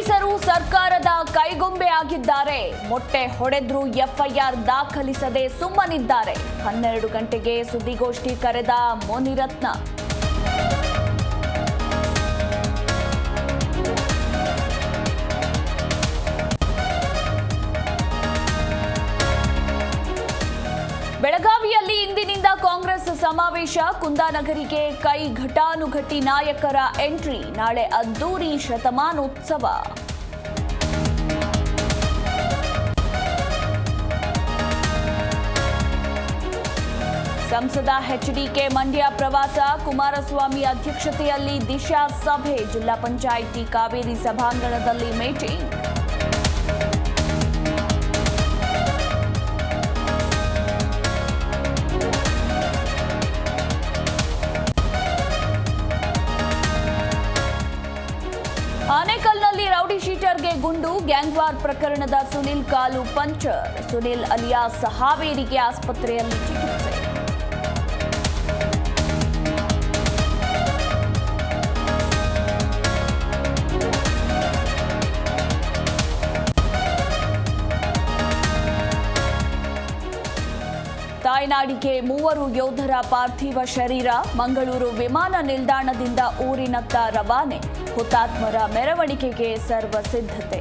ಪೊಲೀಸರು ಸರ್ಕಾರದ ಕೈಗೊಂಬೆ ಆಗಿದ್ದಾರೆ. ಮೊಟ್ಟೆ ಹೊಡೆದ್ರೂ ಎಫ್ಐಆರ್ ದಾಖಲಿಸದೆ ಸುಮ್ಮನಿದ್ದಾರೆ. 12 ಗಂಟೆಗೆ ಸುದ್ದಿಗೋಷ್ಠಿ ಕರೆದ ಮುನಿರತ್ನ. ಬೆಳಗಾವಿಯಲ್ಲಿ ಇಂದಿನಿಂದ ಕಾಂಗ್ರೆಸ್ ಸಮಾವೇಶ. ಕುಂದಾನಗರಿಗೆ ಕೈ ಘಟಾನುಘಟಿ ನಾಯಕರ ಎಂಟ್ರಿ. ನಾಳೆ ಅದ್ದೂರಿ ಶತಮಾನೋತ್ಸವ. ಸಂಸದ ಎಚ್ಡಿಕೆ ಮಂಡ್ಯ ಪ್ರವಾಸ. ಕುಮಾರಸ್ವಾಮಿ ಅಧ್ಯಕ್ಷತೆಯಲ್ಲಿ ದಿಶಾ ಸಭೆ. ಜಿಲ್ಲಾ ಪಂಚಾಯಿತಿ ಕಾವೇರಿ ಸಭಾಂಗಣದಲ್ಲಿ ಮೀಟಿಂಗ್. ಆನೇಕಲ್ನಲ್ಲಿ ರೌಡಿ ಶೀಟರ್ಗೆ ಗುಂಡು. ಗ್ಯಾಂಗ್ವಾರ್ ಪ್ರಕರಣದ ಸುನಿಲ್ ಕಾಲು ಪಂಚರ್. ಸುನಿಲ್ ಅಲಿಯಾಸ್ ಹಾವೇರಿಗೆ ಆಸ್ಪತ್ರೆಯಲ್ಲಿ ಚಿಕಿತ್ಸೆ. ತಾಯ್ನಾಡಿಗೆ 3 ಯೋಧರ ಪಾರ್ಥಿವ ಶರೀರ. ಮಂಗಳೂರು ವಿಮಾನ ನಿಲ್ದಾಣದಿಂದ ಊರಿನತ್ತ ರವಾನೆ. ಹುತಾತ್ಮರ ಮೆರವಣಿಗೆಗೆ ಸರ್ವ ಸಿದ್ಧತೆ.